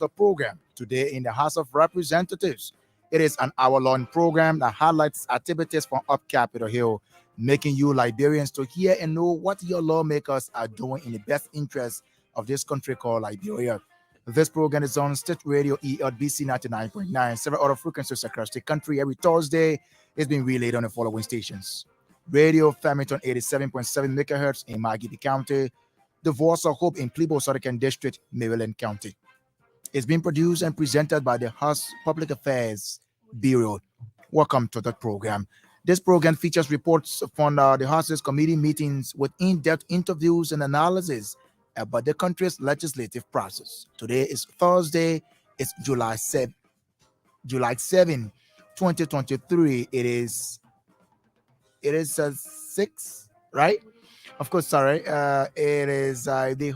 the program today in the House of Representatives. It is an hour-long program that highlights activities from up Capitol Hill, making you Liberians to hear and know what your lawmakers are doing in the best interest of this country called Liberia. This program is on State Radio ELBC 99.9, several other frequencies across the country every Thursday. It's being relayed on the following stations: Radio Farmington 87.7 megahertz in Maggie County, The Voice of Hope in Plebo Southern District, Maryland County. It's been produced and presented by the House Public Affairs Bureau. Welcome to the program. This program features reports from the House's committee meetings with in-depth interviews and analysis about the country's legislative process. Today is Thursday. It's July 7, 2023. It is 6, right? Of course, sorry. It is the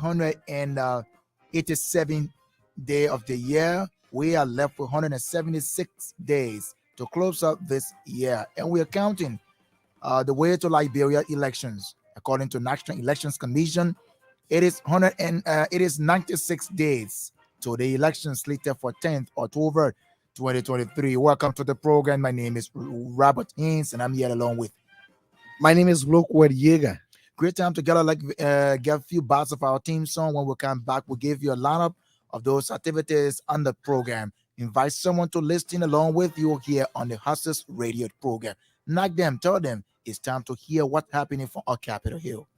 187th day of the year. We are left with 176 days to close out this year, and we are counting the way to Liberia elections. According to National Elections Commission, it is 96 days to the election slated for 10th October 2023. Welcome to the program. My name is Robert Haynes, and I'm here along with My name is Lockwood Yeager. great time together. Like get a few bars of our team song. When we come back, we'll give you a lineup of those activities on the program. Invite someone to listen along with you here on the Hustlers Radio program. Knock them, tell them it's time to hear what's happening for our Capitol Hill.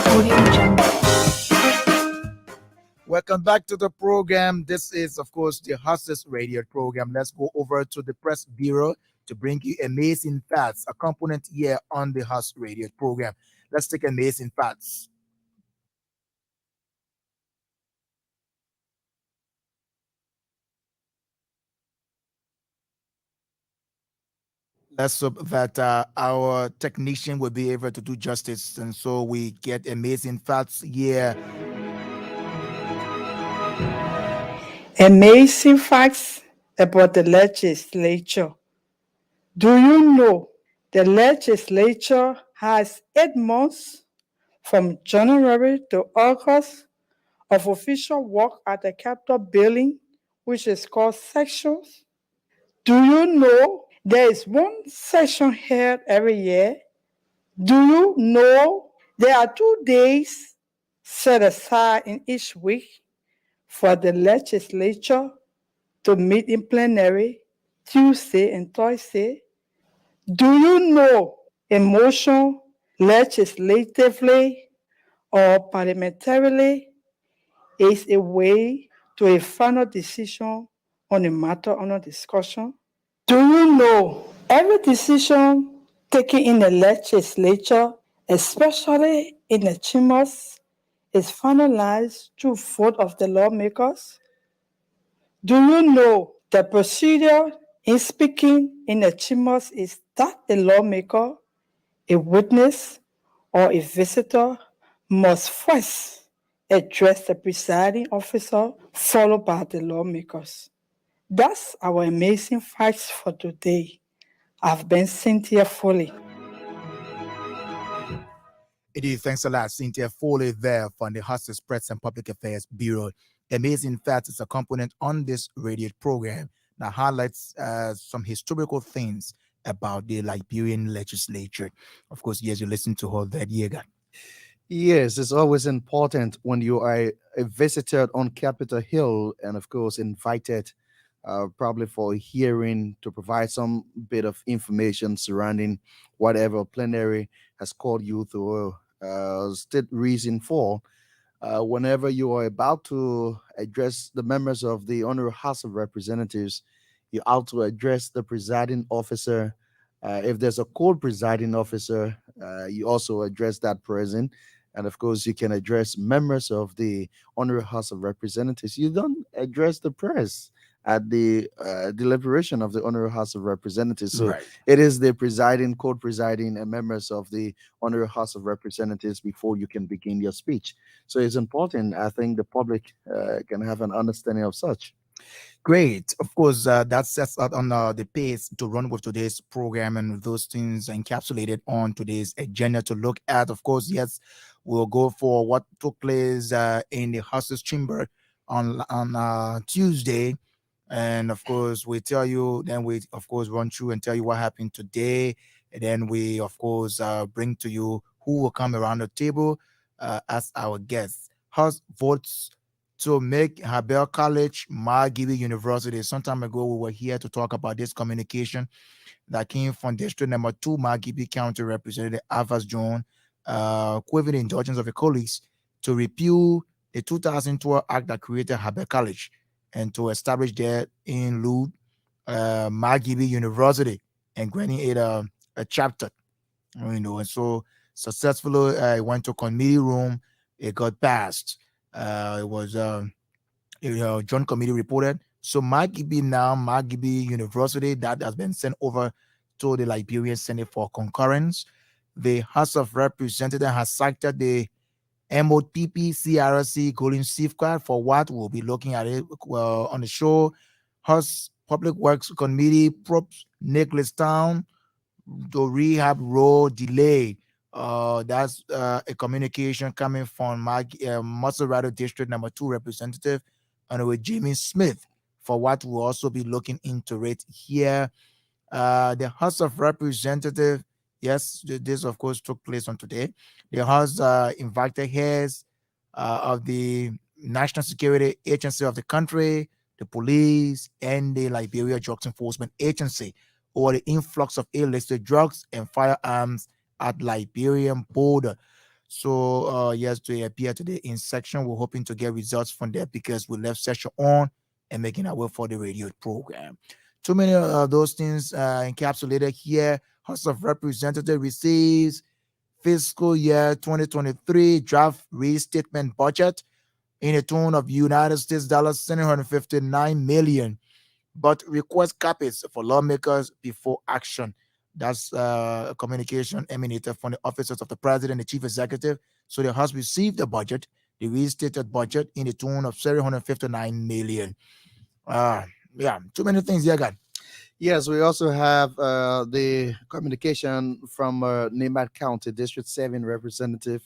Audio Jungle. Welcome back to the program. This is, of course, the Hustlers Radio program. Let's go over to the press bureau to bring you amazing facts, a component here on the Hustlers Radio program. Let's take amazing facts. Let's hope that our technician will be able to do justice, and so we get amazing facts here. Amazing facts about the legislature. Do you know the legislature has 8 months from January to August of official work at the Capitol building, which is called sections? Do you know there is one session held every year? Do you know there are 2 days set aside in each week for the legislature to meet in plenary Tuesday and Thursday? Do you know a motion legislatively or parliamentarily is a way to a final decision on a matter under discussion? Do you know every decision taken in the legislature, especially in the chambers, is finalized through vote of the lawmakers? Do you know the procedure in speaking in the chambers is that a lawmaker, a witness, or a visitor must first address the presiding officer, followed by the lawmakers? That's our amazing facts for today. I've been Cynthia Foley. It is thanks a lot, Cynthia Foley there from the Hustlers Press and Public Affairs Bureau. Amazing Facts is a component on this radio program that highlights some historical things about the Liberian legislature. Of course, yes, you listen to her that Yeager. Yes, it's always important when you are a visitor on Capitol Hill and, of course, invited probably for a hearing to provide some bit of information surrounding whatever plenary has called you to state reason for. Whenever you are about to address the members of the Honorable House of Representatives, you ought to address the presiding officer. If there's a co-presiding officer, you also address that person. And of course, you can address members of the Honorable House of Representatives. You don't address the press at the deliberation of the Honorable House of Representatives. So Right. it is the presiding, co-presiding, and members of the Honorable House of Representatives before you can begin your speech. So it's important. I think the public can have an understanding of such. Great. Of course, that sets out on the pace to run with today's program and those things encapsulated on today's agenda to look at. Of course, yes, we'll go for what took place in the House's chamber on Tuesday. And of course, we tell you, then we, of course, run through and tell you what happened today. And then we, of course, bring to you who will come around the table as our guests. House votes to make Habel College Margibi University. Some time ago, we were here to talk about this communication that came from District Number 2, Margibi County Representative Avas John, quavering the indulgence of the colleagues to repeal the 2012 Act that created Habel College and to establish there in Lud Margibi University and granting it a chapter. And so successfully it went to committee room. It got passed. It was John Committee reported. So Margibi now, Margibi University, that has been sent over to the Liberian Senate for concurrence. The House of Representatives has cited the MOPP CRC Golden Safeguard for what we'll be looking at it on the show. House Public Works Committee probes Nicholas Town to rehab road delayed. That's a communication coming from Maserati District Number 2 Representative and with Jamie Smith for what we'll also be looking into it here. The House of Representatives, yes, this of course took place on today. The House invited heads of the National Security Agency of the country, the police, and the Liberia Drugs Enforcement Agency over the influx of illicit drugs and firearms at Liberian border. So yes, they appear today in section. We're hoping to get results from there because we left session on and making our way for the radio program. Too many of those things encapsulated here. House of Representatives receives fiscal year 2023 draft restatement budget in a tune of United States dollars 759 million, but request copies for lawmakers before action. That's a communication emanated from the officers of the president, the chief executive. So the House received the budget, the restated budget, in the tune of 759 million. Yeah, too many things here, God. Yes, we also have the communication from Nemat County District 7 representative,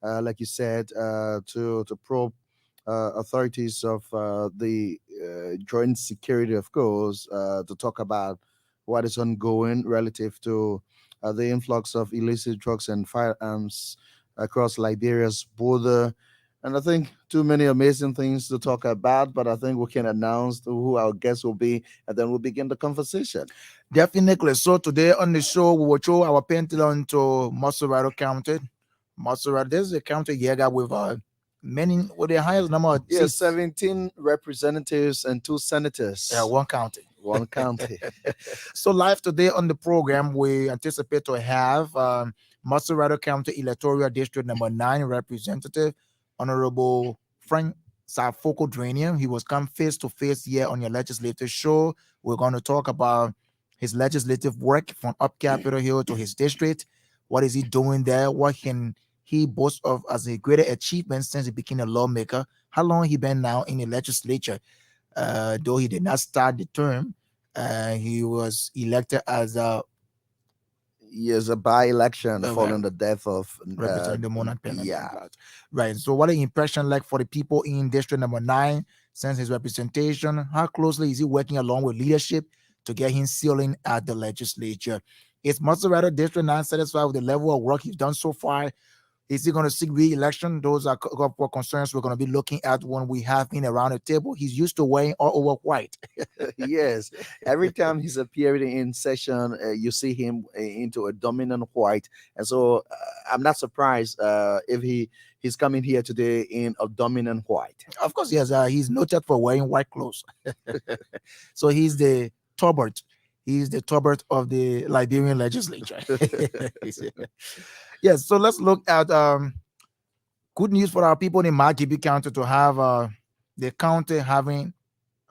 like you said, to probe authorities of the joint security, of course, to talk about what is ongoing relative to the influx of illicit drugs and firearms across Liberia's border. And I think too many amazing things to talk about, but I think we can announce who our guests will be, and then we'll begin the conversation. Definitely. So today on the show, we will throw our pendulum to Maserati County. Maserati, this is a county here with many, with the highest number of Yes, seats. 17 representatives and 2 senators. One county. One county. So live today on the program, we anticipate to have Maserati County Electoral District Number 9 Representative Honorable Frank Safoko Dranium. He was come face to face here on your legislative show. We're going to talk about his legislative work from up Capitol Hill to his district. What is he doing there? What can he boast of as a greater achievement since he became a lawmaker? How long he been now in the legislature? Though he did not start the term, he was elected as a Yes, a by-election Okay. following the death of Representative Monarch Penalty. yeah. Right. So what an impression like for the people in District Number 9 since his representation? How closely is he working along with leadership to get him sealing at the legislature? Is Maserati District 9 satisfied with the level of work he's done so far? Is he going to seek re-election? Those are couple of concerns we're going to be looking at when we have him around the table. He's used to wearing all over white. Yes, every time he's appearing in session, you see him into a dominant white, and so I'm not surprised if he's coming here today in a dominant white. Of course, yes, he's noted for wearing white clothes. So he's the Tobert. He's the Tobert of the Liberian legislature. Yes, so let's look at good news for our people in Margibi County to have the county having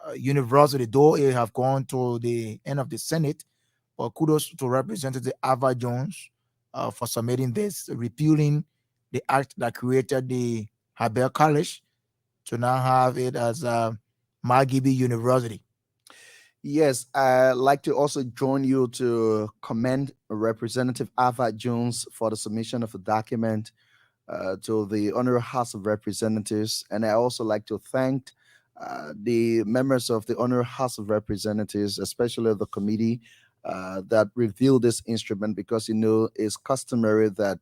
a university, though it have gone to the end of the Senate. But kudos to Representative Ava Jones for submitting this, repealing the act that created the Habel College to now have it as Margibi University. Yes, I'd like to also join you to commend Representative Ava Jones for the submission of a document to the Honorable House of Representatives. And I also like to thank the members of the Honorable House of Representatives, especially the committee that reviewed this instrument, because it's customary that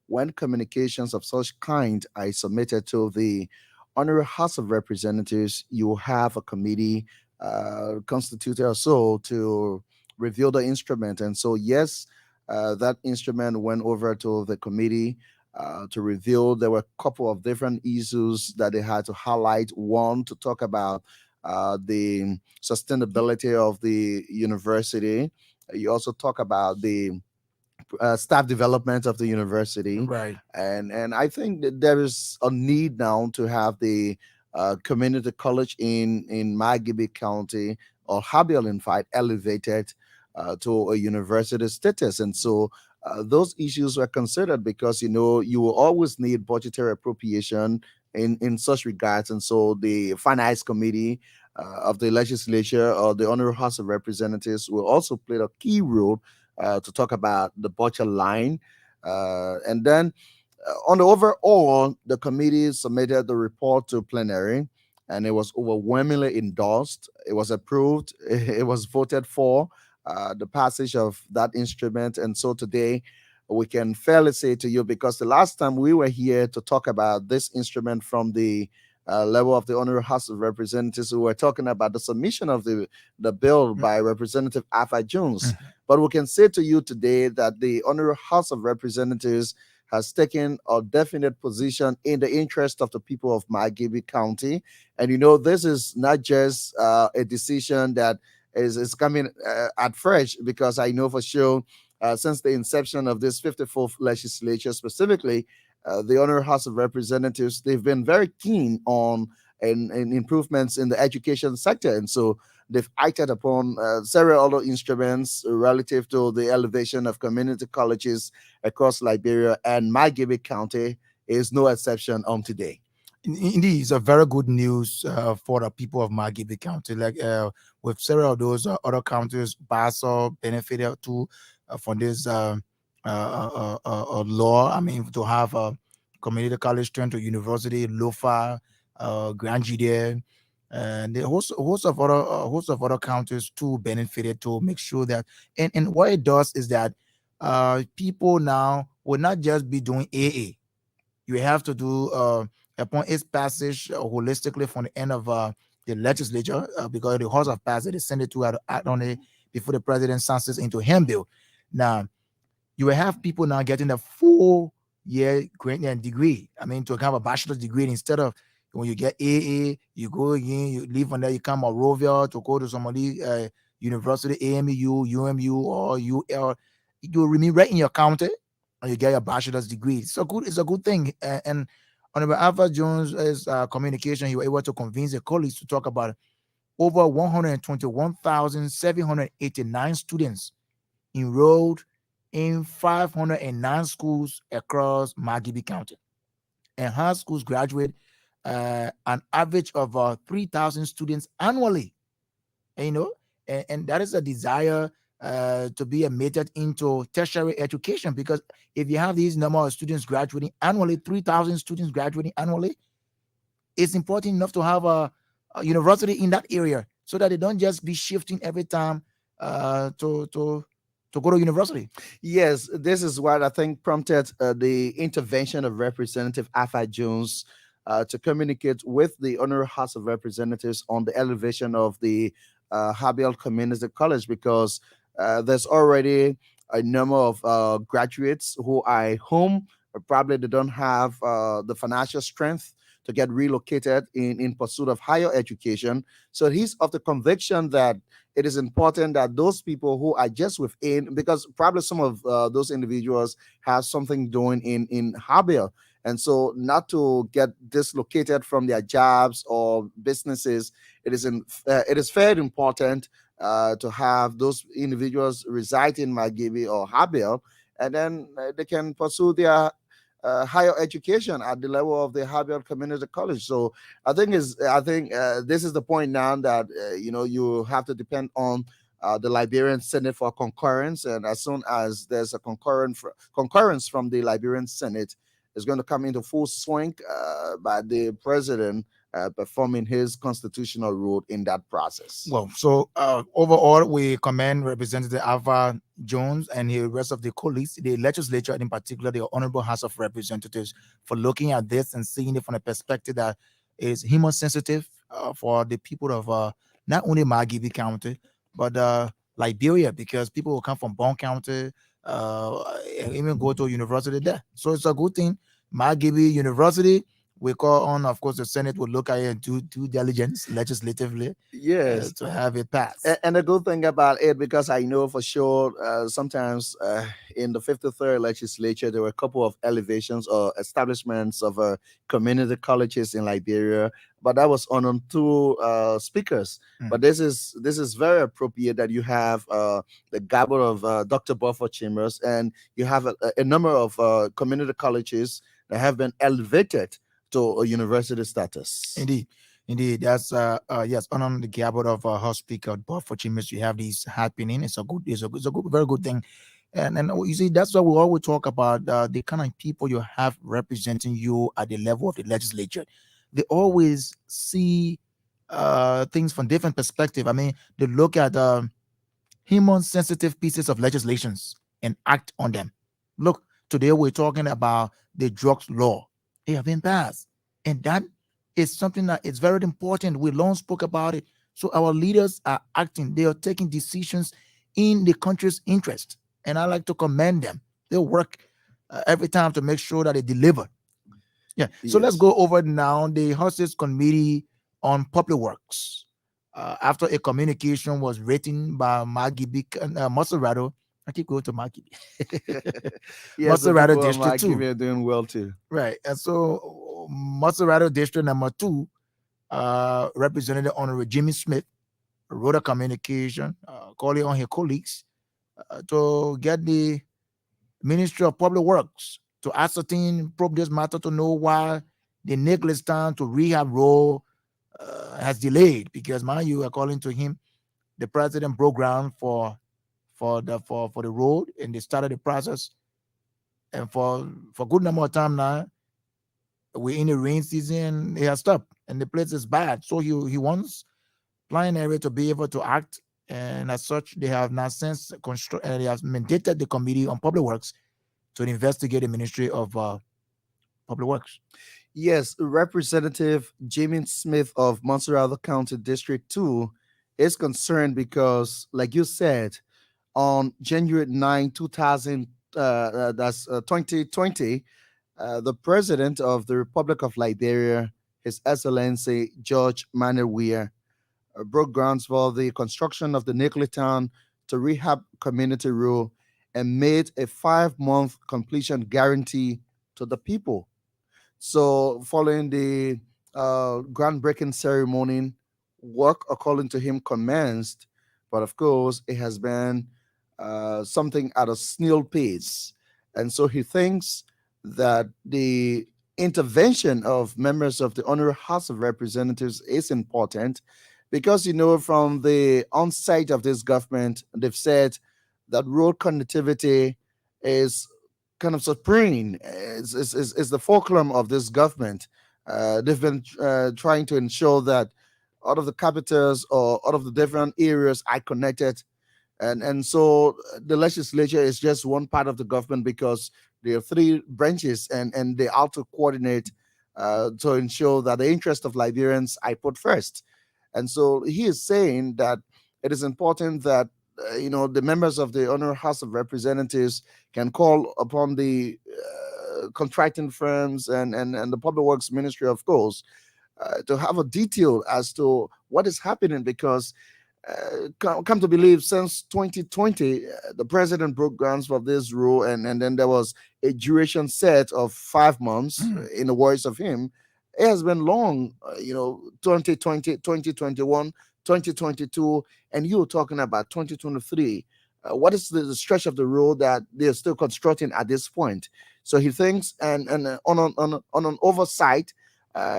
when communications of such kind are submitted to the Honorable House of Representatives, you have a committee constituted or so to review the instrument. And so, yes, that instrument went over to the committee to review. There were a couple of different issues that they had to highlight. One, to talk about the sustainability of the university. You also talk about the staff development of the university, Right. and I think that there is a need now to have the community college in Margibi County, or Habil in fact, elevated to a university status. And so those issues were considered, because you will always need budgetary appropriation in such regards. And so the finance committee of the legislature, or the honorable House of Representatives, will also play a key role to talk about the budget line. And then on the overall, the committee submitted the report to plenary, and it was overwhelmingly endorsed. It was approved. It was voted for the passage of that instrument. And so today, we can fairly say to you, because the last time we were here to talk about this instrument from the level of the Honorable House of Representatives, we were talking about the submission of the bill by Representative Ava Jones. But we can say to you today that the Honorable House of Representatives has taken a definite position in the interest of the people of Margibi County. And this is not just a decision that is coming at fresh, because I know for sure since the inception of this 54th legislature specifically, the Honorable House of Representatives, they've been very keen on and improvements in the education sector. And so they've acted upon several other instruments relative to the elevation of community colleges across Liberia, and Margibi County is no exception on today. Indeed, it's a very good news for the people of Margibi County. Like with several of those other counties, Basso benefited too from this law. I mean, to have a community college turn to university, Lofa, Grand Judea, and the host of other counties too benefited, to make sure that, and what it does is that people now will not just be doing AA. You have to do upon its passage holistically from the end of the legislature, because the House of Passage, they send it to act on it before the president signs it into him bill. Now, you will have people now getting a full year grade and degree. I mean, to have a bachelor's degree, instead of when you get AA, you go again, you leave from there, you come a Rovia to go to some of the university, AMU, UMU, or UL. You remain right in your county, and you get your bachelor's degree. It's a good thing. And Honorable Alpha Jones' communication, he was able to convince the colleagues to talk about over 121,789 students enrolled in 509 schools across Margibi County. And high schools graduate an average of 3,000 students annually. And, and that is a desire to be admitted into tertiary education, because if you have these number of students graduating annually, 3,000 students graduating annually, it's important enough to have a university in that area, so that they don't just be shifting every time to go to university. Yes, this is what I think prompted the intervention of Representative Ava Jones to communicate with the Honorable House of Representatives on the elevation of the Habil Community College, because there's already a number of graduates who are home, or probably they don't have the financial strength to get relocated in pursuit of higher education. So he's of the conviction that it is important that those people who are just within, because probably some of those individuals have something doing in Habil, and so not to get dislocated from their jobs or businesses, it is very important to have those individuals reside in Margibi or Habil, and then they can pursue their higher education at the level of the Harvard Community College. So I think this is the point now that you have to depend on the Liberian Senate for concurrence, and as soon as there's a concurrence from the Liberian Senate, it's going to come into full swing by the president performing his constitutional role in that process. Well, so overall, we commend Representative Alpha Jones and the rest of the colleagues, the legislature, and in particular the Honorable House of Representatives, for looking at this and seeing it from a perspective that is human sensitive for the people of not only Margibi County, but Liberia, because people will come from Bon County and even go to university there. So it's a good thing. Margibi University, we call on, of course, the Senate will look at it and do due diligence legislatively Yes. to have it passed. And the good thing about it, because I know for sure, sometimes in the 53rd legislature, there were a couple of elevations or establishments of community colleges in Liberia, but that was on two speakers. But this is very appropriate that you have the gabble of Dr. Buffer Chambers, and you have a number of community colleges that have been elevated to a university status. Indeed, that's yes, on the gabble of House Speaker Buffer Chambers, you have these happening. It's a good, very good thing. And you see, that's why we always talk about the kind of people you have representing you at the level of the legislature. They always see things from different perspective. I mean, they look at human sensitive pieces of legislations and act on them. Look, today we're talking about the drugs law. It have been passed, and that is something that is very important. We long spoke about it. So our leaders are acting. They are taking decisions in the country's interest, and I like to commend them. They work every time to make sure that they deliver. Yeah. So let's go over now the House's Committee on Public Works. After a communication was written by Margibi Maserado, I keep going to Margibi. Maserado District 2. Are doing well too. Right. And so Maserado District number 2, Representative Honorable Jimmy Smith wrote a communication calling on his colleagues to get the Ministry of Public Works to ascertain, probe this matter to know why the Nicholas Town to rehab road has delayed. Because, mind you, according to him, the president broke ground for the road, and they started the process. And for a good number of time now, we're in the rain season, it has stopped, and the place is bad. So he wants Plan Area to be able to act, and as such, they have now since they have mandated the Committee on Public Works to investigate the Ministry of Public Works. Yes, Representative Jimmy Smith of Montserrat County District 2 is concerned because, like you said, on January 9, 2020, the President of the Republic of Liberia, His Excellency George Manuel Weah, broke grounds for the construction of the Nickletown to rehab community road and made a 5-month completion guarantee to the people. So, following the groundbreaking ceremony, work, according to him, commenced, but of course, it has been something at a snail pace. And so he thinks that the intervention of members of the Honorable House of Representatives is important because, from the onset of this government, they've said that road connectivity is kind of supreme, is the fulcrum of this government. They've been trying to ensure that all of the capitals or all of the different areas are connected. And so the legislature is just one part of the government because there are 3 branches and they all to coordinate to ensure that the interest of Liberians are put first. And so he is saying that it is important that the members of the Honorable House of Representatives can call upon the contracting firms and the Public Works Ministry, of course, to have a detail as to what is happening because come to believe since 2020, the president broke grounds for this rule, and then there was a duration set of 5 months, in the words of him. It has been long, 2020, 2021, 2022, and you're talking about 2023. what is the stretch of the road that they're still constructing at this point. So he thinks, and on an oversight,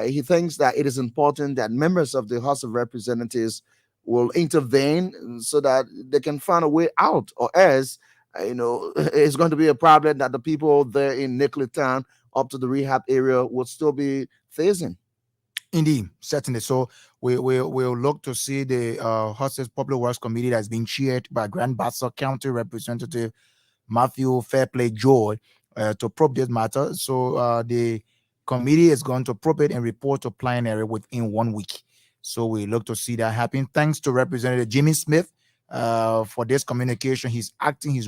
he thinks that it is important that members of the House of Representatives will intervene so that they can find a way out, or else, it's going to be a problem that the people there in Nickley Town up to the rehab area would still be facing. Indeed, certainly. So we'll look to see the Hostage Public Works Committee that's being chaired by Grand Bassa County Representative Matthew Fairplay Joy to probe this matter. So the committee is going to probe it and report to plenary within 1 week. So we look to see that happen. Thanks to Representative Jimmy Smith for this communication. He's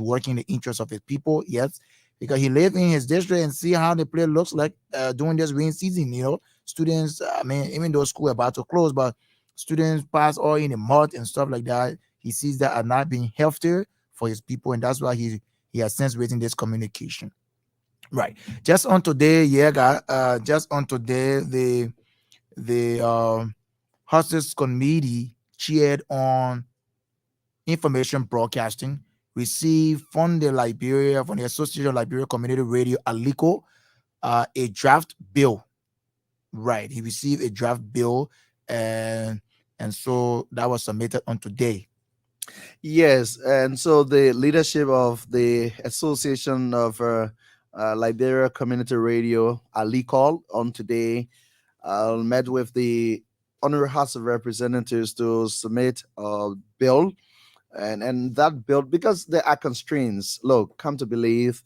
working in the interest of his people. Yes, because he lives in his district and see how the place looks like during this rain season. Students, even though school about to close, but students pass all in the mud and stuff like that. He sees that are not being healthier for his people, and that's why he has since written this communication. Right. Just on today, the Hostage Committee chaired on information broadcasting received from the Association of Liberia Community Radio, ALICO, a draft bill. Right, he received a draft bill, and so that was submitted on today. Yes, and so the leadership of the Association of Liberia Community Radio, ALICO, on today met with the Honorary House of Representatives to submit a bill, and that bill, because there are constraints. Look, come to believe,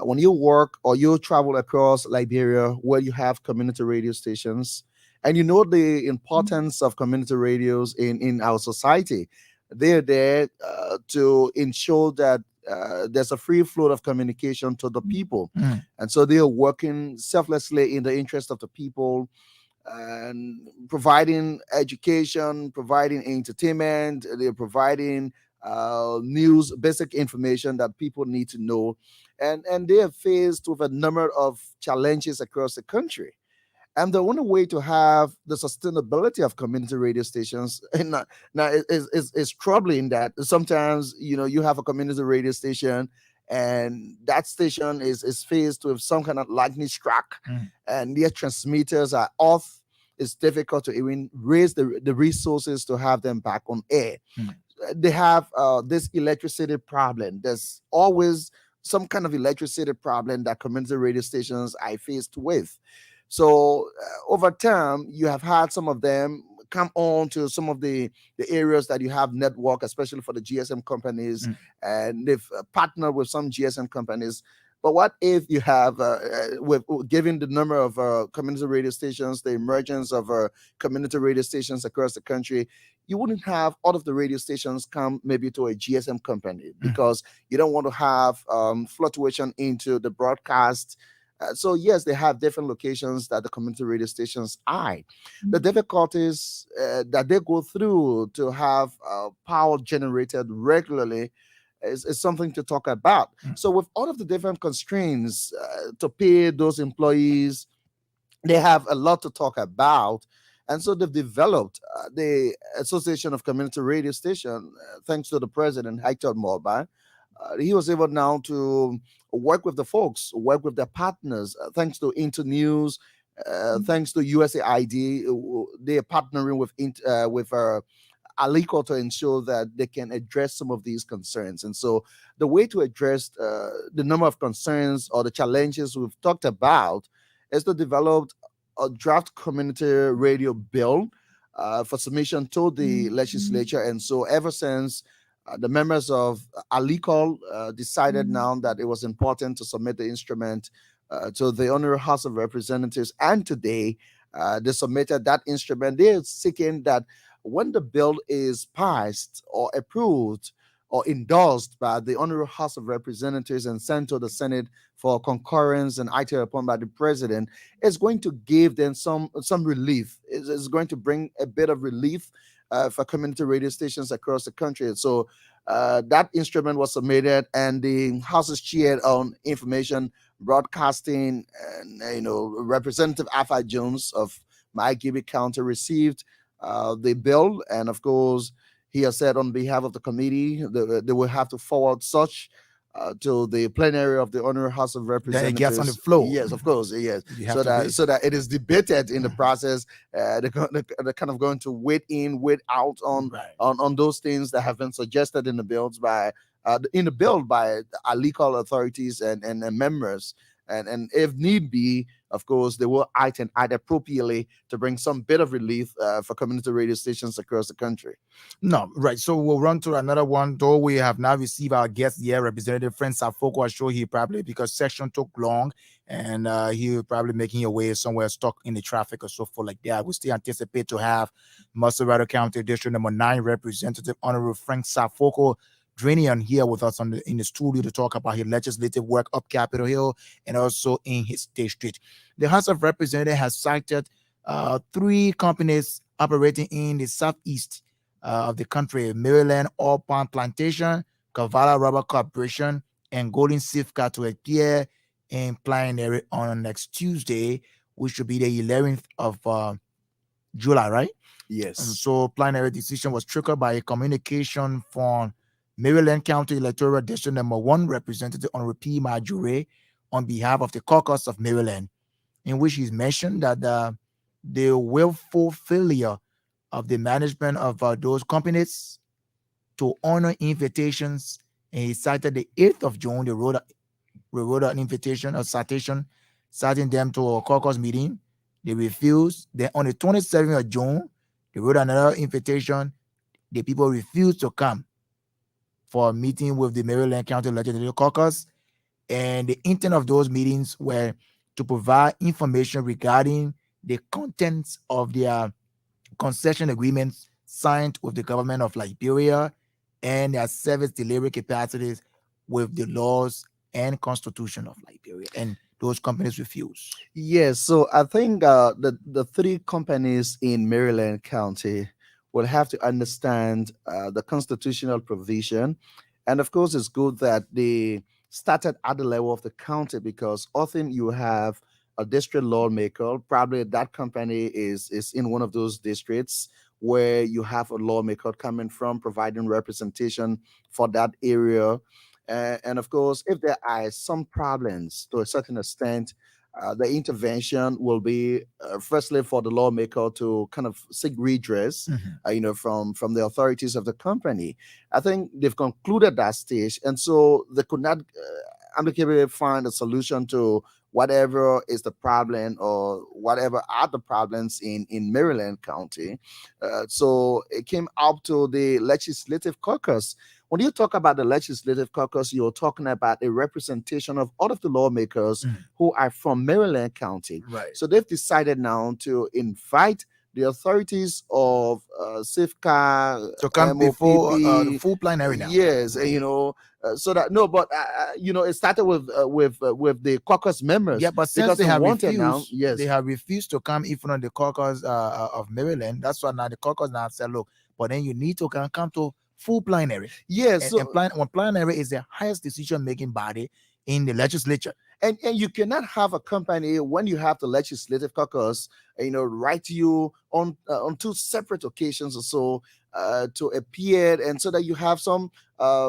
when you work or you travel across Liberia where you have community radio stations, and the importance of community radios in our society, they're there to ensure that there's a free flow of communication to the people. And so they are working selflessly in the interest of the people and providing education, providing entertainment, they're providing news, basic information that people need to know. And they are faced with a number of challenges across the country. And the only way to have the sustainability of community radio stations now is troubling that sometimes, you have a community radio station and that station is faced with some kind of lightning strike and their transmitters are off. It's difficult to even raise the resources to have them back on air. They have this electricity problem. There's always some kind of electricity problem that community radio stations are faced with. So over time, you have had some of them come on to some of the areas that you have network, especially for the GSM companies, and they've partnered with some GSM companies. But what if you have, given the number of community radio stations, the emergence of community radio stations across the country, you wouldn't have all of the radio stations come maybe to a GSM company because you don't want to have fluctuation into the broadcast. So yes, they have different locations that the community radio stations are. The difficulties that they go through to have power generated regularly is something to talk about. So with all of the different constraints to pay those employees, they have a lot to talk about. And so they've developed the Association of Community Radio Station, thanks to the president, Hector Morba. He was able now to work with the folks, work with their partners, thanks to Internews, thanks to USAID. They are partnering with ALICO to ensure that they can address some of these concerns. And so the way to address the number of concerns or the challenges we've talked about is to develop a draft community radio bill for submission to the legislature. And so ever since the members of ALICO decided now that it was important to submit the instrument to the Honorary House of Representatives, and today they submitted that instrument. They're seeking that when the bill is passed or approved or endorsed by the Honorary House of Representatives and sent to the Senate for concurrence and acted upon by the president, it's going to give them some relief. It's going to bring a bit of relief for community radio stations across the country. And so that instrument was submitted, and the House is chaired on information broadcasting, and Representative Alpha Jones of Mayagibi County received the bill, and of course he has said on behalf of the committee they will have to forward such to the plenary of the Honorary House of Then it Representatives. gets on the floor. Yes, of course, yes. You have So to that be- so that it is debated in the process. They're kind of going to wait in, wait out on Right. on those things that have been suggested in the bills by in the bill by our legal authorities and members. And if need be, of course, they will act appropriately to bring some bit of relief for community radio stations across the country. No, right. So we'll run to another one. Though we have now received our guest here, Representative Frank Safoko. I'm sure he probably, because section took long, and he will probably making your way somewhere stuck in the traffic or so forth like that. We still anticipate to have Masterado County District Number 9 Representative Honorable Frank Safoko Dranian here with us in the studio to talk about his legislative work up Capitol Hill and also in his district. The House of Representatives has cited 3 companies operating in the southeast of the country: Maryland Oil Palm Plantation, Kavala Rubber Corporation, and Golden Safeguard to appear in plenary on next Tuesday, which will be the 11th of July, right? Yes. And so plenary decision was triggered by a communication from Maryland County Electoral District Number 1 Representative Honorable P. Majure on behalf of the caucus of Maryland, in which he's mentioned that the willful failure of the management of those companies to honor invitations, and he cited the 8th of June, they wrote an invitation, a citation, citing them to a caucus meeting. They refused. Then on the 27th of June, they wrote another invitation. The people refused to come for a meeting with the Maryland County Legislative Caucus. And the intent of those meetings were to provide information regarding the contents of their concession agreements signed with the government of Liberia and their service delivery capacities with the laws and constitution of Liberia. And those companies refuse. Yes, so I think the 3 companies in Maryland County will have to understand the constitutional provision, and of course, it's good that they started at the level of the county, because often you have a district lawmaker. Probably that company is in one of those districts where you have a lawmaker coming from, providing representation for that area. And of course, if there are some problems to a certain extent, the intervention will be firstly for the lawmaker to kind of seek redress, from the authorities of the company. I think they've concluded that stage, and so they could not amicably find a solution to whatever is the problem or whatever are the problems in Maryland County. So it came up to the Legislative Caucus. When you talk about the Legislative Caucus, you're talking about a representation of all of the lawmakers who are from Maryland County. Right. So they've decided now to invite the authorities of Safeguard To come before the MOPP. full plenary now. Yes, so that no, but it started with the caucus members. Yeah, but since because they have wanted refused, now, yes, they have refused to come even on the caucus of Maryland. That's why now the caucus now said, look, but then you need to come to full plenary. yes. So And plenary is the highest decision-making body in the legislature. and you cannot have a company when you have the Legislative Caucus, write you on 2 separate occasions or so to appear, and so that you have some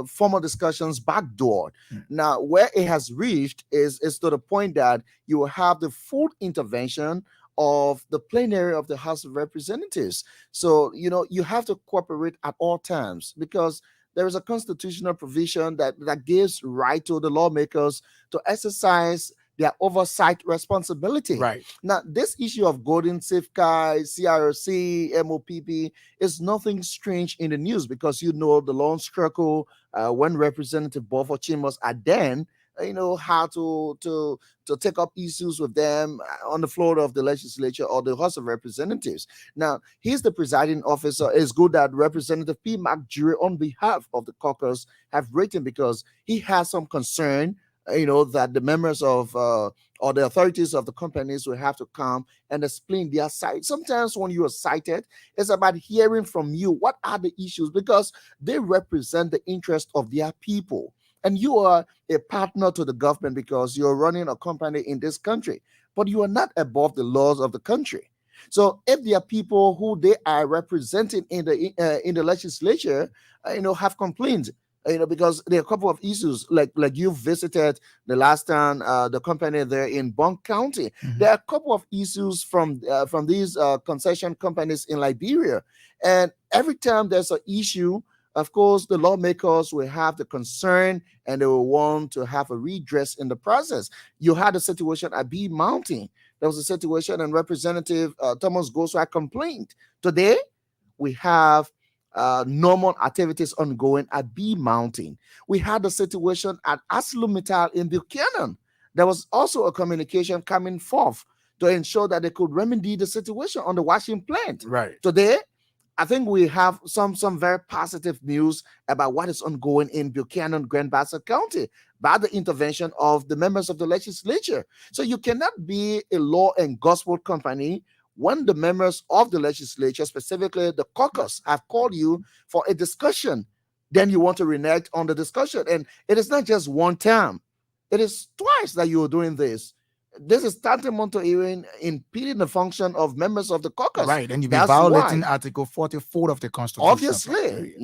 formal discussions backdoored. Now, where it has reached is to the point that you will have the full intervention of the plenary of the House of Representatives. So you have to cooperate at all times, because there is a constitutional provision that gives right to the lawmakers to exercise their oversight responsibility. Right. Now, this issue of Golden Safeguard, CRC, MOPP is nothing strange in the news, because the long struggle when Representative Bofo Chimos are then, how to take up issues with them on the floor of the legislature or the House of Representatives. Now, he's the presiding officer. It's good that Representative P. Majure, on behalf of the caucus, have written, because he has some concern, that the members of or the authorities of the companies will have to come and explain their side. Sometimes when you are cited, it's about hearing from you what are the issues, because they represent the interest of their people. And you are a partner to the government because you're running a company in this country, but you are not above the laws of the country. So if there are people who they are representing in the legislature, have complained, because there are a couple of issues, like you visited the last time, the company there in Bong County. Mhm. There are a couple of issues from these concession companies in Liberia, and every time there's an issue, of course, the lawmakers will have the concern and they will want to have a redress in the process. You had a situation at B Mountain. There was a situation, and Representative Thomas Goswai complained. Today, we have normal activities ongoing at B Mountain. We had a situation at ArcelorMittal in Buchanan. There was also a communication coming forth to ensure that they could remedy the situation on the washing plant. Right. Today, I think we have some very positive news about what is ongoing in Buchanan, Grand Bassa County by the intervention of the members of the legislature. So you cannot be a law and gospel company when the members of the legislature, specifically the caucus, have called you for a discussion. Then you want to renege on the discussion. And it is not just one time. It is twice that you are doing this. This is tantamount to even impeding the function of members of the caucus. Right. And you'll be That's violating why. Article 44 of the Constitution. Obviously,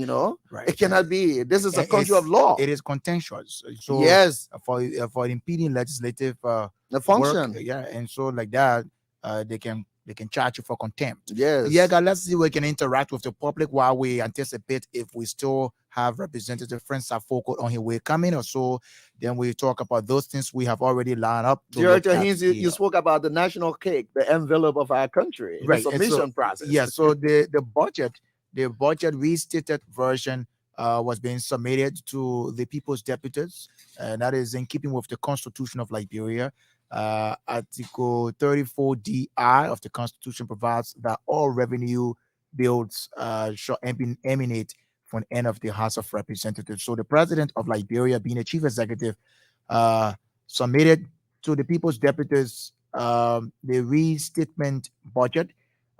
Right. it cannot be. This is a And country of law. It is contentious. So Yes, for impeding legislative the work, function. and so like that, they can charge you for contempt. Yes. Yeah, guys, let's see if we can interact with the public while we anticipate if we still have Representative Francis Afoko on his way coming or so. Then we talk about those things we have already lined up. to look Director at Haynes, here. you spoke about the national cake, the envelope of our country, Right, the and so- submission process. Yeah, so the budget restated version was being submitted to the people's deputies, and that is in keeping with the Constitution of Liberia. Article 34DI of the Constitution provides that all revenue bills shall emanate from the end of the House of Representatives. So the president of Liberia, being a chief executive, submitted to the people's deputies the restatement budget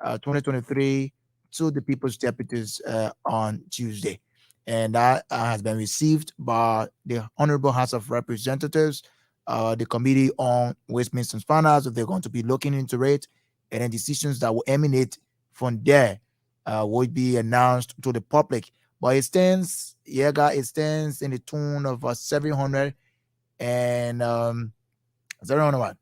2023 to the people's deputies on Tuesday. And that has been received by the Honorable House of Representatives, the Committee on Westminster Finance. They're going to be looking into it, and then decisions that will emanate from there will be announced to the public. But it stands in the tune of 700 and 700 what?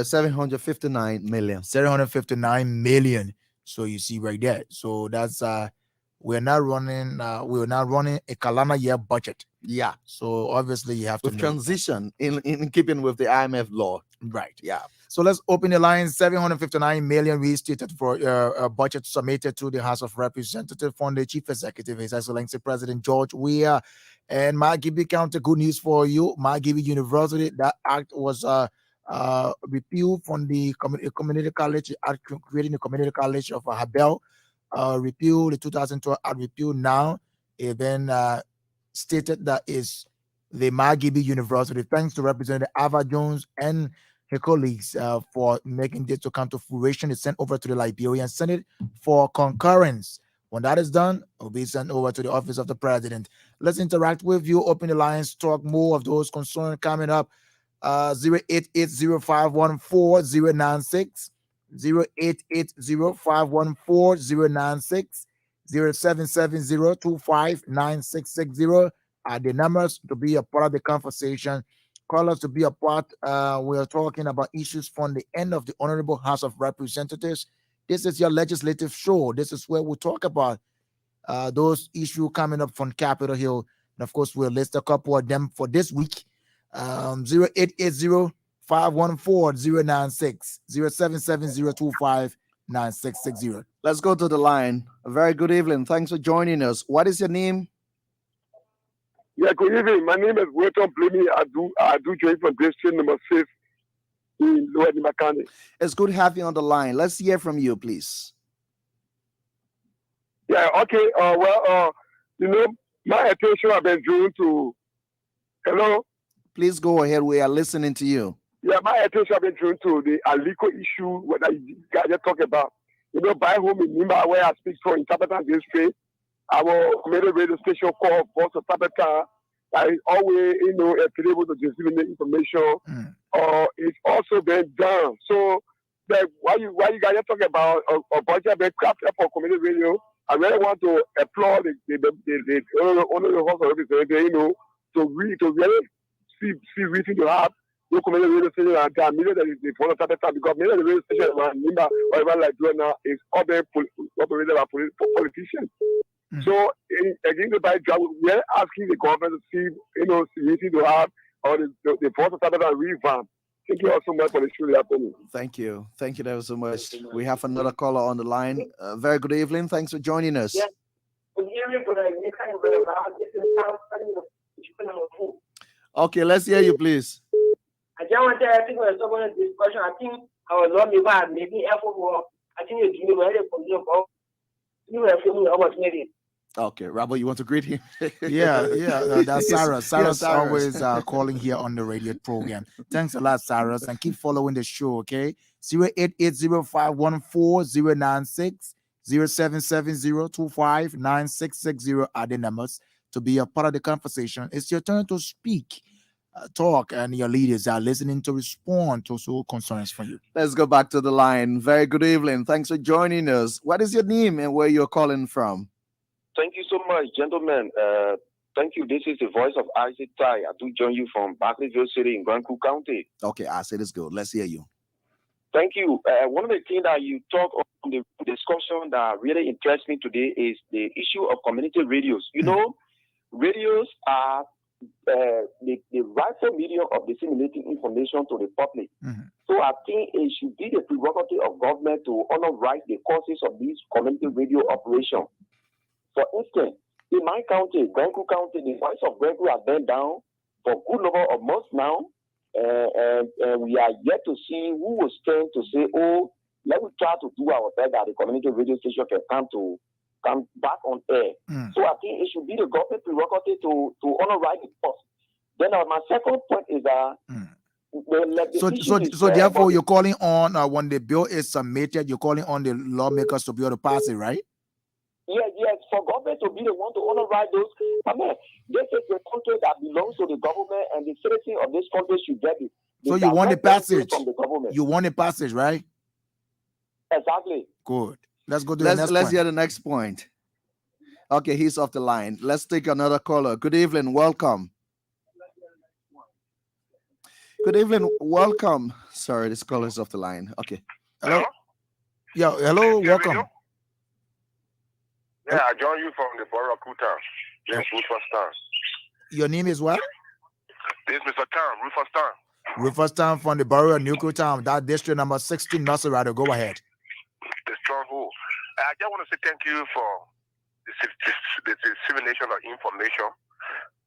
759 million. 759 million. So you see right there. So that's we're not running a calendar year budget. Yeah, So obviously you have to with know. transition in keeping with the IMF law. Right. Yeah. So let's open the line. 759 million restated for a budget submitted to the House of Representatives from the Chief Executive, His Excellency President George Weah. And Margibi County, good news for you. Margibi University, that act was repealed from the community college act, creating the community college of Habel. Repealed the 2012 act, repealed now. It then stated that is the Margibi University. Thanks to Representative Ava Jones and her colleagues for making this to come to fruition. It's sent over to the Liberian Senate for concurrence. When that is done, it will be sent over to the office of the president. Let's interact with you. Open the lines, talk more of those concerns coming up. 0880-514-096, 0880-514-096, 0770-259660 are the numbers to be a part of the conversation. Call us to be a part. We are talking about issues from the end of the Honorable House of Representatives. This is your legislative show. This is where we talk about those issues coming up from Capitol Hill. And of course, we'll list a couple of them for this week. 0880-514-096, 0770-259660. Let's go to the line. A very good evening. Thanks for joining us. What is your name? Yeah, good evening. My name is Wilton Blimi. I do join from district number 6 in Lower Nima County. It's good to have you on the line. Let's hear from you, please. Yeah, okay. My attention has been drawn to. Hello. Please go ahead. We are listening to you. Yeah, my attention has been drawn to the Aliko issue what you guys just talk about. By home in Nima, where I speak for in Tabata district, our community radio station called Voice of Tabata is always, able to disseminate information. It's also been done. So like, why you guys are talking about a budget being crafted for community radio? I really want to applaud the owner of the house of representatives, to really see reason to have no community radio station and that million that is the phone of time because million of the radio station around Nimba or even like doing now is all being operated by politicians. So again, we're asking the government to see, reason to have or the phone of time revamp. Thank you all so much for the show happening. Thank you. Thank you ever so much. We have another caller on the line. Very good evening. Thanks for joining us. Yeah. Okay, let's hear you, please. I just want to tell you about this discussion. I think our lawmaker maybe effort for. I think you're doing well for you have feeling about maybe. Okay, Rabo, you want to greet him? That's Sarah. Sarah's Sarah. always calling here on the radio program. Thanks a lot, Sarah, and keep following the show, okay? 08805140960 0770259660 are the numbers to be a part of the conversation. It's your turn to speak, talk, and your leaders are listening to respond to all concerns from you. Let's go back to the line. Very good evening. Thanks for joining us. What is your name and where you're calling from? Thank you so much, gentlemen. Thank you. This is the voice of Isaac Tai. I do join you from Barclayville City in Grand Coulee County. Okay, Isaac, let's go. Let's hear you. Thank you. One of the things that you talk on the discussion that really interests me today is the issue of community radios. You know, radios are the rightful medium of disseminating information to the public. So I think it should be the prerogative of government to honor the causes of these community radio operations. For instance, in my county, Grand Coulee County, the voice of Grand Coulee has been down for a good number of months now. And we are yet to see who will stand to say, let me try to do our best that the community radio station can come back on air. So I think it should be the government prerogative to honor the cost. Then my second point is that So therefore, you're calling on when the bill is submitted, you're calling on the lawmakers to be able to pass it, right? Yes, for government to be the one to honor those. I mean, this is the country that belongs to the government, and the citizens of this country should get it. So you want the passage from the government. You want the passage, right? Exactly. Good. Let's go to the next Let's point. hear the next point. Okay, he's off the line. Let's take another caller. Good evening. Welcome. Good evening. Welcome. Sorry, this caller is off the line. Okay. Hello? Yeah, hello. Welcome. Yeah, I join you from the borough of Kuta. James Rufus Town. Your name is what? This is Mr. Town, Rufus Town. Rufus Town from the borough of New Town. That district number 16, Nasserado. Go ahead. The stronghold. I just want to say thank you for the dissemination of information.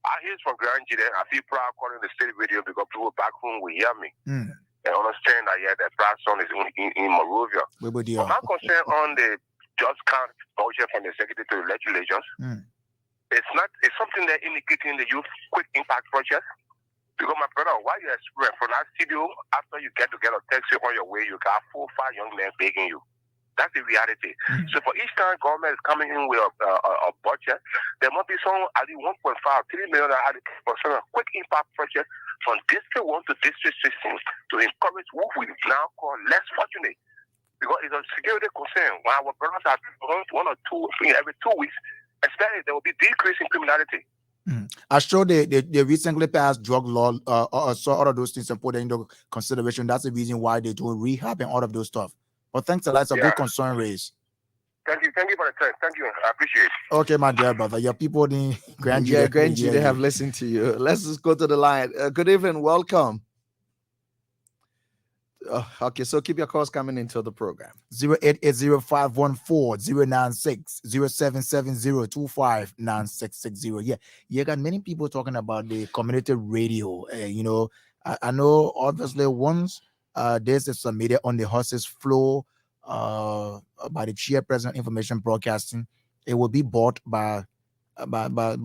I hear from Grand G. I feel proud calling the state radio because people back home will hear me. And understand that, the proud son is in Morovia. But my concern on the just count budget from the executive to the legislatures. It's something that indicating the youth quick impact project. Because my brother, while you're from that studio, after you get to get a taxi on your way, you got 4 or 5 young men begging you. That's the reality. So for each time government is coming in with a budget, there must be some at least 1.5, 3 million for some quick impact project from district 1 to district 16 to encourage what we now call less fortunate. Because it's a security concern. When our brothers are 1 or 2 every 2 weeks, especially there will be decrease in criminality. I sure they recently passed drug law, so all of those things and put into consideration. That's the reason why they do rehab and all of those stuff. But thanks a lot. It's a good concern raised. Thank you for the time. Thank you. I appreciate it. Okay, my dear brother. Your people in Grand G. Yeah, Grand G, they have listened to you. Let's just go to the line. Good evening. Welcome. Okay, so keep your calls coming into the program. 08805140960 0770259660. Yeah, you got many people talking about the community radio. I know obviously once there's a submitted on the horses floor by the chairperson information broadcasting, it will be bought by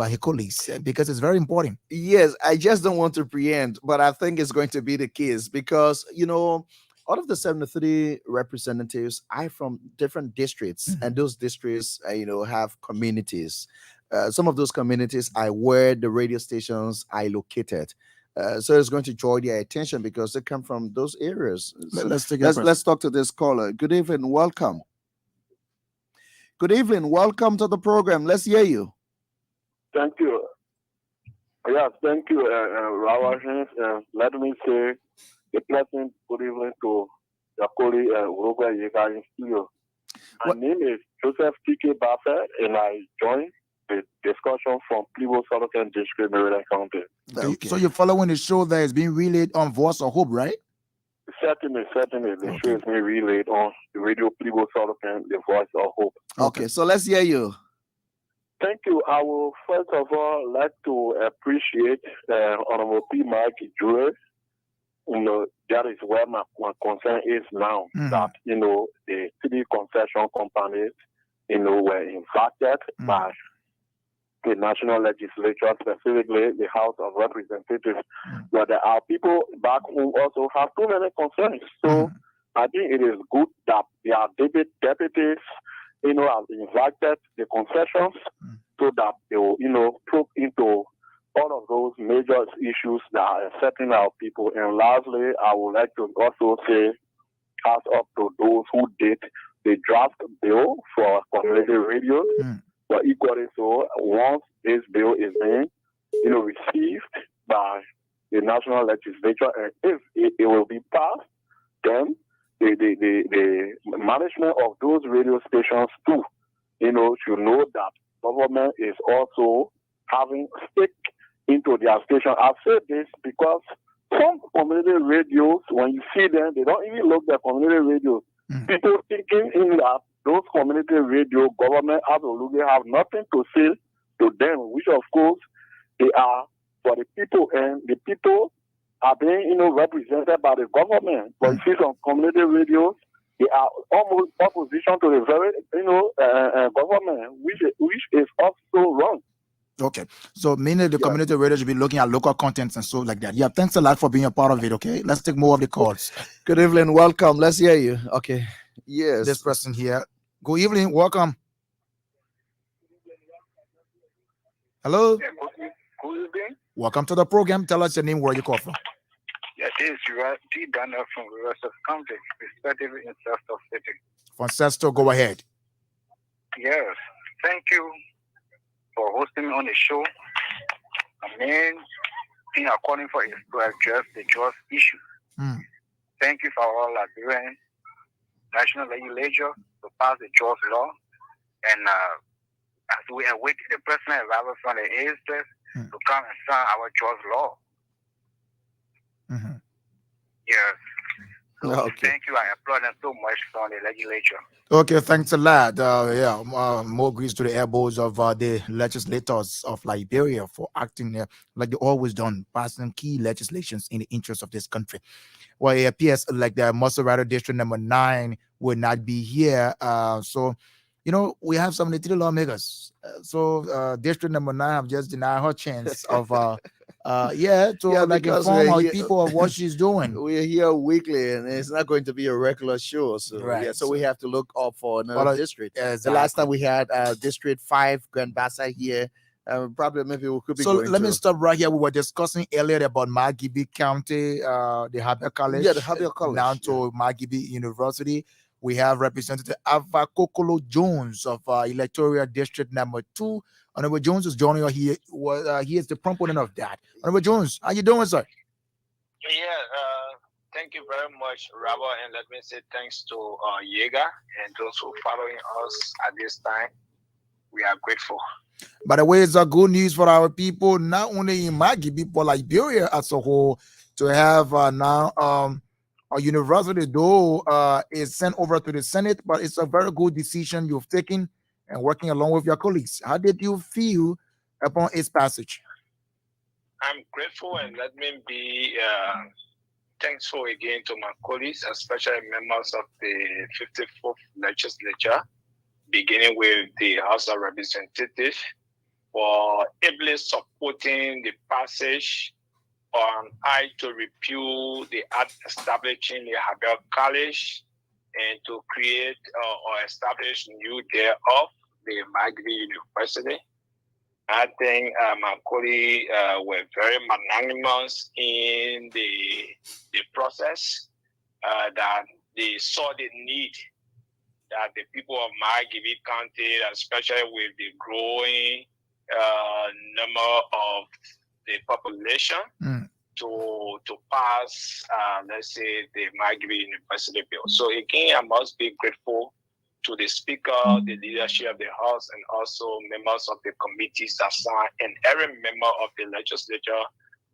his colleagues because it's very important. Yes, I just don't want to preempt, but I think it's going to be the case because, out of the 73 representatives are from different districts, and those districts, have communities. Some of those communities are where the radio stations are located. So it's going to draw their attention because they come from those areas. So Let's take a let's talk to this caller. Good evening, welcome. Good evening, welcome to the program. Let's hear you. Thank you. Yes, thank you, Rawashins. Let me say a pleasant good evening to your colleague, Uruguay Yega in studio. My name is Joseph T.K. Buffett, and I joined the discussion from Plibo Southern District, Maryland County. So you're following the show that is being relayed on Voice of Hope, right? Certainly. The show is being relayed on the radio Plibo Southern, the Voice of Hope. Okay, so let's hear you. Thank you. I will first of all like to appreciate Honorable P. Mike Jewel. That is where my concern is now. That the city concession companies, were impacted by the national legislature, specifically the House of Representatives. But there are people back who also have too many concerns. So I think it is good that their deputies, have invited the concessions so that they will, probe into all of those major issues that are affecting our people. And lastly, I would like to also say, pass up to those who did the draft bill for community radios. But equally so, once this bill is being, received by the national legislature, and if it will be passed, then the management of those radio stations too, should know that government is also having stake into their station. I say this because some community radios, when you see them, they don't even look at community radios. People thinking in that those community radio government absolutely have nothing to say to them, which of course they are for the people, and the people are being represented by the government. But you see some community radios, they are almost opposition to the very government, which is also wrong. Okay, so mainly the community radio should be looking at local contents and so like that. Yeah, thanks a lot for being a part of it. Okay, let's take more of the calls. Good evening, welcome. Let's hear you. Okay, yes. This person here. Good evening, welcome. Hello. Good evening. Welcome to the program. Tell us your name, where you call from. Yes, this is T. Daniel from Riverside County, respectively in Sesto City. From Sesto, go ahead. Yes, thank you for hosting me on the show. The main thing I'm calling for is to address the JAWS issue. Thank you for our Liberian national legislature to pass the JAWS law. And as we await the president arrival from the ASS to come and sign our JAWS law. Yes. So thank you. I applaud them so much from the legislature. Okay, thanks a lot. More grease to the elbows of the legislators of Liberia for acting like they always done, passing key legislations in the interest of this country. Well, it appears like the Maserati District number 9 will not be here. So, we have some of the 3 lawmakers. District number 9 have just denied her chance of inform our people of what she's doing. We're here weekly, and it's not going to be a regular show. So so we have to look up for another district. Exactly. The last time we had District 5, Grand Bassa here. Probably maybe we could be so let me stop right here. We were discussing earlier about Margibi County, the Habia College. Yeah, the Habia College. Now to Margibi University. We have Representative Ava Kokolo Jones of Electoral District number 2. Honorable Jones is joining us here. He is the proponent of that. Honorable Jones, how you doing, sir? Yeah, thank you very much, Robert, and let me say thanks to Yega and those who are following us at this time. We are grateful. By the way, it's a good news for our people, not only in Margibi, but Liberia as a whole, to have now a university, though is sent over to the Senate, but it's a very good decision you've taken and working along with your colleagues. How did you feel upon its passage? I'm grateful, and let me be thankful again to my colleagues, especially members of the 54th legislature, beginning with the House of Representatives, for ably supporting the passage on I to repeal the act establishing the Habia College and to create or establish new thereof the Margibi University. I think Macaulay were very magnanimous in the process, that they saw the need that the people of Margibi County, especially with the growing number of the population, to pass, let's say, the Margibi University bill. So again, I must be grateful to the Speaker, the leadership of the House, and also members of the committees that signed, and every member of the legislature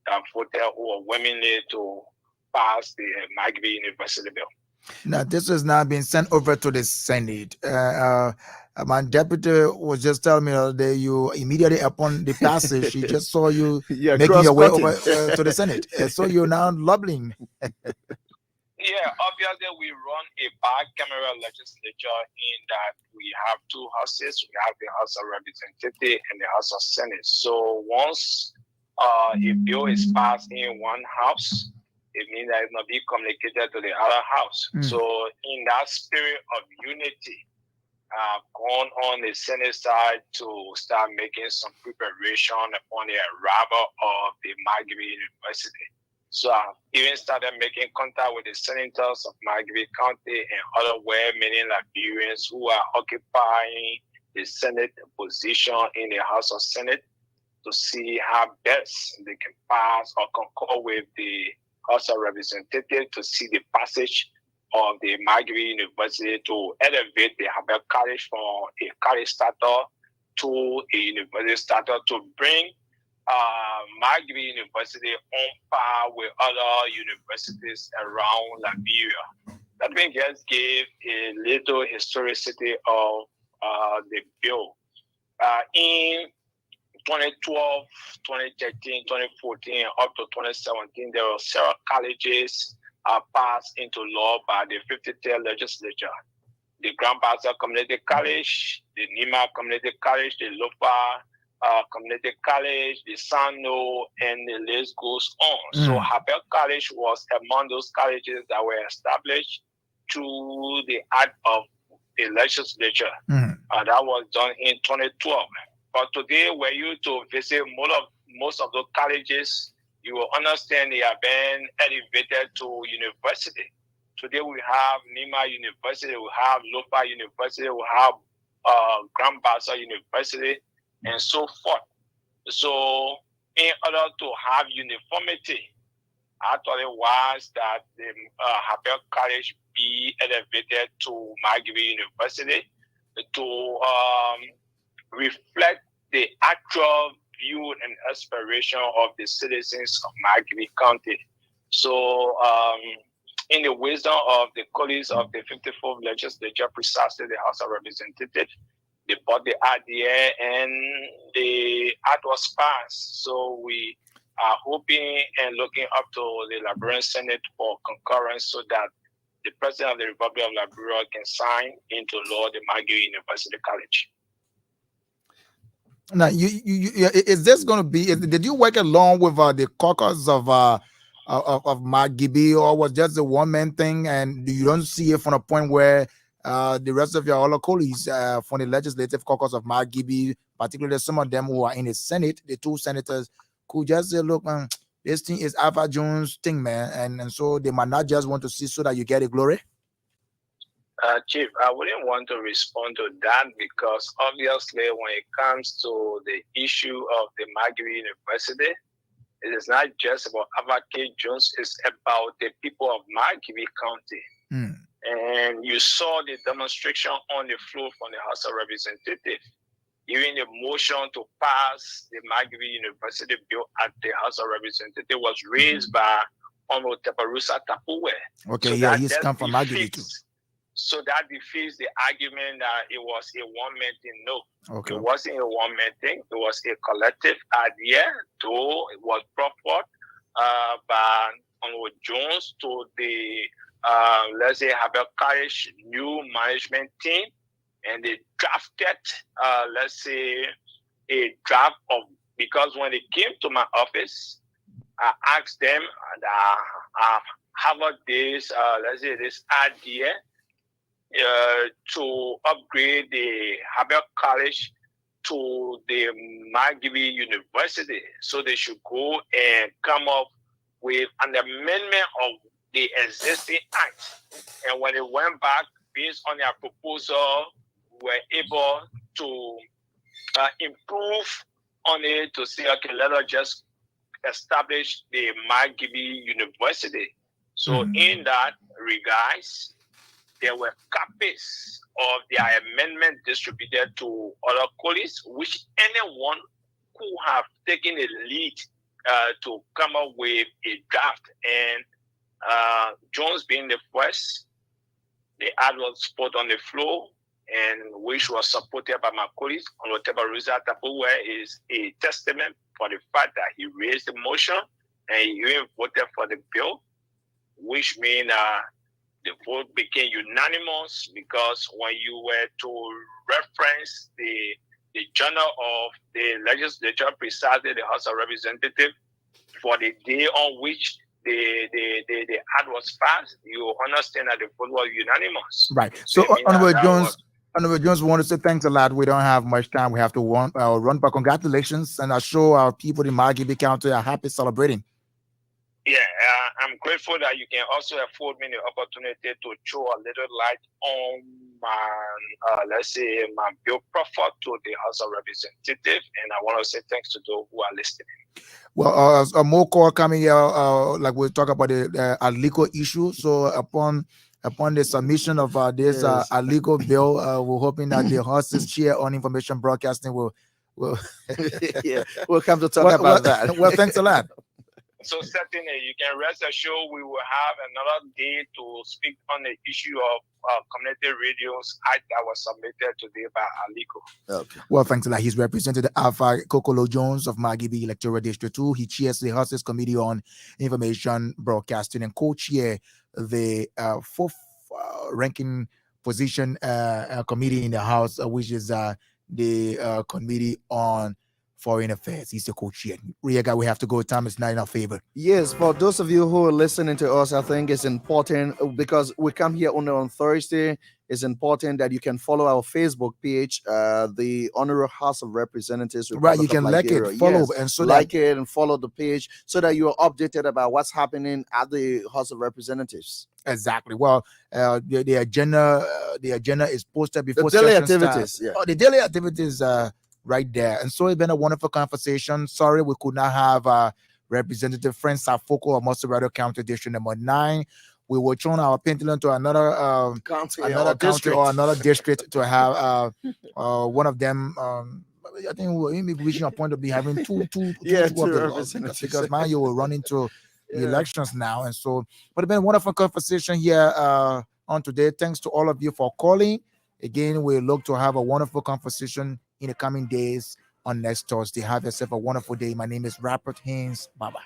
that voted who are willingly to pass the Margibi University bill. Now, this has now been sent over to the Senate. My deputy was just telling me that you immediately upon the passage, she just saw you making your way over to the Senate. So you're now lobbying. Yeah, obviously we run a bicameral legislature in that we have two houses. We have the House of Representatives and the House of Senate. So once a bill is passed in one house, it means that it will be communicated to the other house. So in that spirit of unity, gone on the Senate side to start making some preparation upon the arrival of the Margibi University. So I've even started making contact with the senators of Margibi County and other well-meaning Liberians who are occupying the Senate position in the House of Senate to see how best they can pass or concur with the House of Representatives to see the passage of the Margibi University to elevate the Habel College from a college status to a university status, to bring Margibi University on par with other universities around Liberia. That thing just gave a little historicity of the bill. In 2012, 2013, 2014, up to 2017, there were several colleges passed into law by the 53rd legislature. The Grand Bassa Community College, the Nima Community College, the Lopa Community College, the Sano, and the list goes on. So Habel College was among those colleges that were established through the act of the legislature. That was done in 2012. But today, were you to visit most of those colleges, you will understand they have been elevated to university. Today we have Nima University, we have Lopa University, we have Grand Bassa University, and so forth. So in order to have uniformity, I thought it was that the Habel College be elevated to Margibi University to reflect the actual view and aspiration of the citizens of Margibi County. So in the wisdom of the colleagues of the 54th legislature, precisely the House of Representatives, they bought the idea and the act was passed. So we are hoping and looking up to the Liberian Senate for concurrence so that the President of the Republic of Liberia can sign into law the Margibi University College. Now, is this going to be? Did you work along with the caucus of Margibi, or was just a one-man thing? And you don't see it from a point where the rest of your other colleagues from the legislative caucus of Margibi, particularly some of them who are in the Senate, the two senators, could just say, "Look, man, this thing is Alpha Jones' thing, man," and so they might not just want to see so that you get the glory. Chief, I wouldn't want to respond to that because obviously when it comes to the issue of the Margibi University, it is not just about Alpha K. Jones, it's about the people of Margibi County. And you saw the demonstration on the floor from the House of Representatives. Even the motion to pass the Margibi University bill at the House of Representatives was raised by Honorable Teparusa Tapuwe. Okay, so yeah, he's come from Margibi too. So that defeats the argument that it was a one-man thing. No, okay. It wasn't a one-man thing. It was a collective idea, though it was brought forth by Honorable Jones to the, let's say, Habel College new management team, and they drafted, let's say, a draft of, because when they came to my office, I asked them, how about this, let's say, this idea to upgrade the Habel College to the McGill University. So they should go and come up with an amendment of the existing act. And when they went back, based on their proposal, we were able to improve on it to say, okay, let us just establish the McGill University. So in that regards, there were copies of their amendment distributed to other colleagues, which anyone could have taken a lead to come up with a draft. And Jones being the first, the ad was put on the floor, and which was supported by my colleagues. Honorable Rosa Tapuwe is a testament for the fact that he raised the motion and he even voted for the bill, which means the vote became unanimous, because when you were to reference the journal of the legislature, precisely the House of Representatives, for the day on which the act was passed, you understand that the vote was unanimous. Right. So, Honorable Jones, we want to say thanks a lot. We don't have much time. We have to run, but congratulations. And I sure our people in McGill County are happy celebrating. Yeah, I'm grateful that you can also afford me the opportunity to throw a little light on my, let's say, my bill profile to the House of Representatives. And I want to say thanks to those who are listening. Well, a more call coming here, like we'll talk about the legal issue. So upon the submission of this Yes. legal bill, we're hoping that the House's chair on information broadcasting will Yeah, we'll come to talk about that. Well, thanks a lot. So certainly, you can rest assured we will have another day to speak on the issue of community radios act that was submitted today by Aliko. Okay. Well, thanks a lot. He's represented Alpha Kokolo Jones of McGill Electoral District 2. He chairs the House's Committee on Information Broadcasting and co-chair the fourth ranking position committee in the House, which is the Committee on Foreign Affairs. He's the co-chair. We have to go. Time is not in our favor. Yes, for those of you who are listening to us, I think it's important because we come here only on Thursday. It's important that you can follow our Facebook page, the Honorable House of Representatives. Right, you Republic can of like Nigeria. it, follow, Yes, and so like it and follow the page so that you are updated about what's happening at the House of Representatives. Exactly. Well, the agenda is posted before The daily session activities. starts. Yeah. Oh, the daily activities right there. And so it's been a wonderful conversation. Sorry we could not have Representative Frank Safoko of Montserrat County District number 9. We were trying our pendulum to another County or another district to have one of them. I think we may be reaching a point of be having two of the representatives. because man, you will run into the elections now, and so. But it's been a wonderful conversation here on today. Thanks to all of you for calling. Again, we look to have a wonderful conversation in the coming days on next Thursday. Have yourself a wonderful day. My name is Robert Haynes. Bye bye.